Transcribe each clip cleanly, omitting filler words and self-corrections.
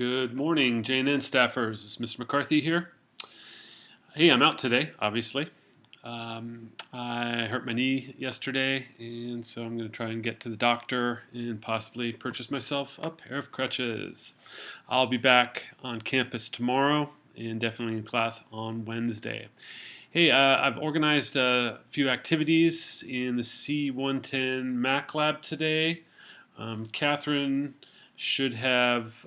Good morning, JNN staffers. It's Mr. McCarthy here. Hey, I'm out today, obviously. I hurt my knee yesterday, and so I'm going to try and get to the doctor and possibly purchase myself a pair of crutches. I'll be back on campus tomorrow and definitely in class on Wednesday. Hey, I've organized a few activities in the C110 Mac lab today. Catherine should have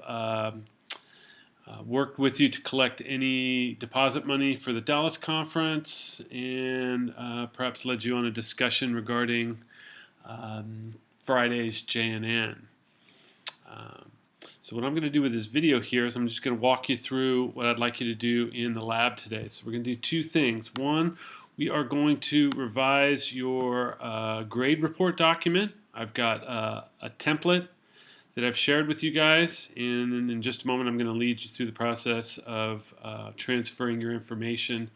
worked with you to collect any deposit money for the Dallas conference and perhaps led you on a discussion regarding Friday's JNN. So what I'm going to do with this video here is I'm just going to walk you through what I'd like you to do in the lab today. So we're going to do two things. One, we are going to revise your grade report document. I've got a template that I've shared with you guys, and in just a moment I'm going to lead you through the process of transferring your information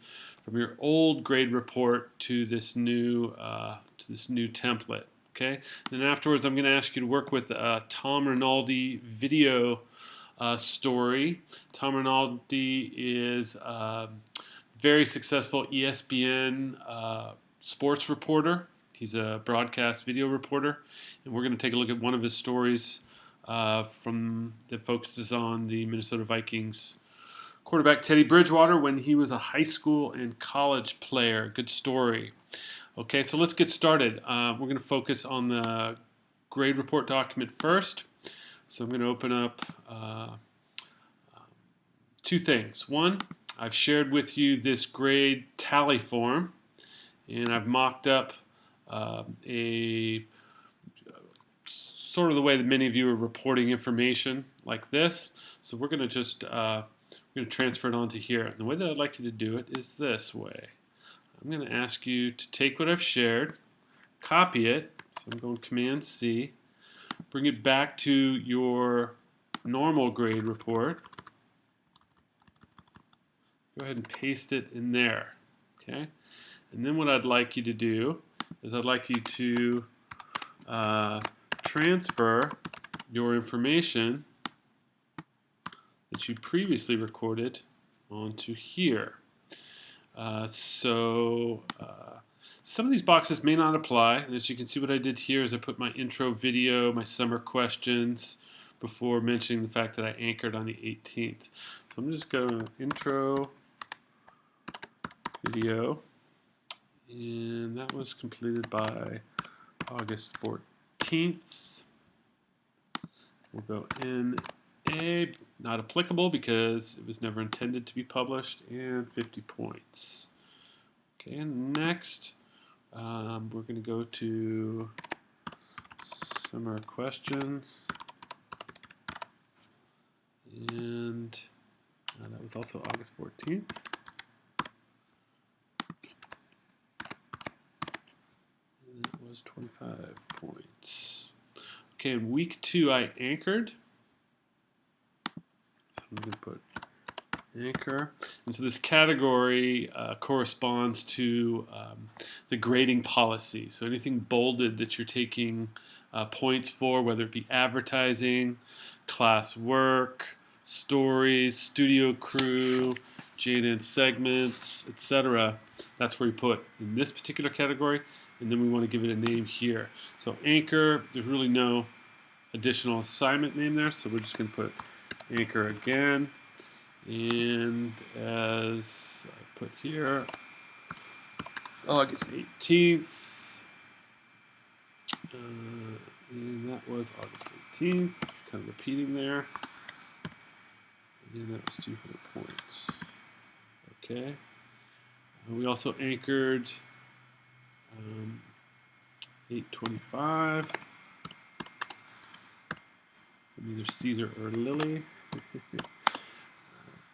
from your old grade report to this new template. Okay, and then afterwards I'm going to ask you to work with Tom Rinaldi video story. Tom Rinaldi is a very successful ESPN sports reporter. He's a broadcast video reporter, and we're going to take a look at one of his stories that focuses on the Minnesota Vikings quarterback Teddy Bridgewater when he was a high school and college player. Good story. Okay, so let's get started. We're going to focus on the grade report document first. So I'm going to open up two things. One, I've shared with you this grade tally form, and I've mocked up a sort of the way that many of you are reporting information like this. So we're going to just transfer it onto here. And the way that I'd like you to do it is this way. I'm going to ask you to take what I've shared, copy it. So I'm going Command C, bring it back to your normal grade report. Go ahead and paste it in there. Okay. And then what I'd like you to do is I'd like you to transfer your information that you previously recorded onto here. Some of these boxes may not apply. And as you can see, what I did here is I put my intro video, my summer questions, before mentioning the fact that I anchored on the 18th. So I'm just going to intro video, and that was completed by August 14th. We'll go NA, not applicable because it was never intended to be published, and 50 points. Okay, and next we're going to go to summer questions, and that was also August 14th. And it was 25 points. Okay, in week 2 I anchored. So I'm going to put anchor. And so this category corresponds to the grading policy. So anything bolded that you're taking points for, whether it be advertising, class work, stories, studio crew, JNN segments, etc., that's where you put in this particular category. And then we want to give it a name here. So anchor, there's really no additional assignment name there, so we're just going to put anchor again. And as I put here, August 18th, and that was August 18th, kind of repeating there, and that was 200 points. Okay, we also anchored 825, either Caesar or Lily.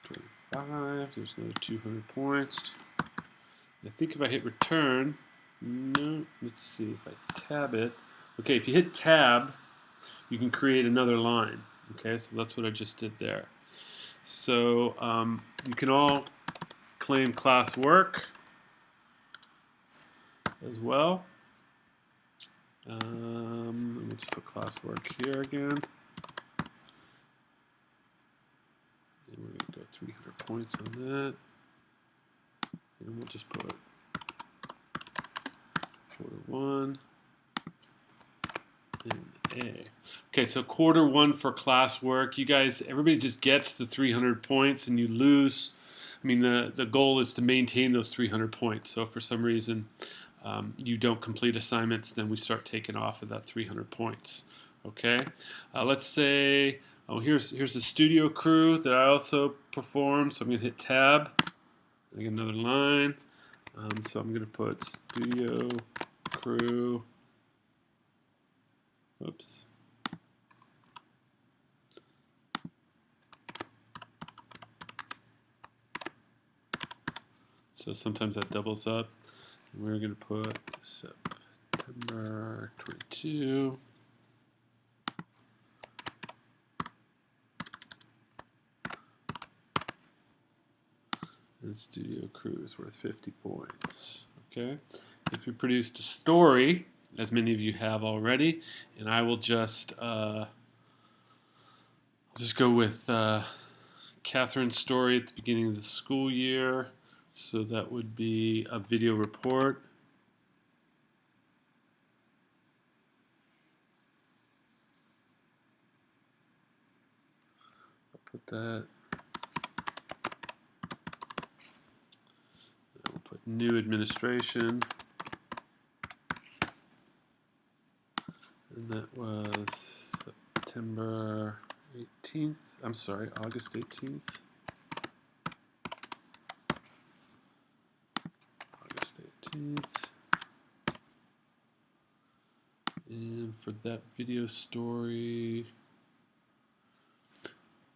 25, there's another 200 points. I think if I hit return, no, let's see, if I tab it. Okay, if you hit tab, you can create another line. Okay, so that's what I just did there. So you can all claim class work as well. Let me just put class work here again. 300 points on that. And we'll just put quarter one and A. Okay, so quarter one for classwork. You guys, everybody just gets the 300 points and you lose. I mean, the goal is to maintain those 300 points. So if for some reason you don't complete assignments, then we start taking off of that 300 points. Okay, let's say, oh, here's the studio crew that I also performed. So I'm going to hit tab. I get another line. So I'm going to put studio crew. Oops. So sometimes that doubles up. And we're going to put September 22. And studio crew is worth 50 points. Okay. If you produced a story, as many of you have already, and I will just go with Catherine's story at the beginning of the school year. So that would be a video report. I'll put that. I'll put new administration. And that was September 18th. I'm sorry, August 18th. August 18th. And for that video story,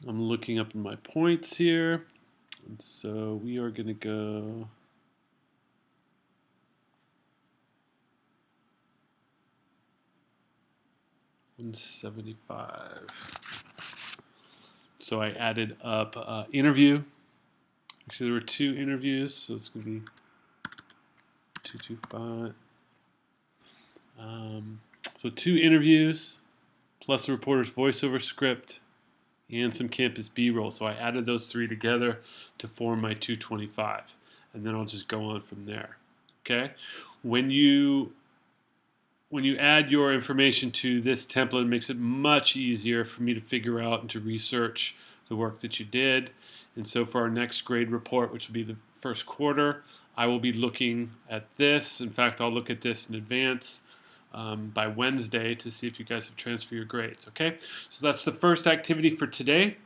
I'm looking up in my points here. And so we are going to go 175. So I added up interview. Actually, there were 2 interviews, so it's going to be 225. So 2 interviews, plus the reporter's voiceover script, and some campus B-roll. So I added those 3 together to form my 225. And then I'll just go on from there. Okay? When you add your information to this template, it makes it much easier for me to figure out and to research the work that you did. And so for our next grade report, which will be the first quarter, I will be looking at this. In fact, I'll look at this in advance by Wednesday to see if you guys have transferred your grades. Okay, so that's the first activity for today.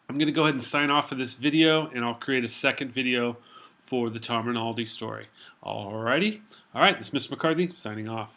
I'm going to go ahead and sign off of this video, and I'll create a second video for the Tom Rinaldi story. Alrighty, all right, this is Mr. McCarthy signing off.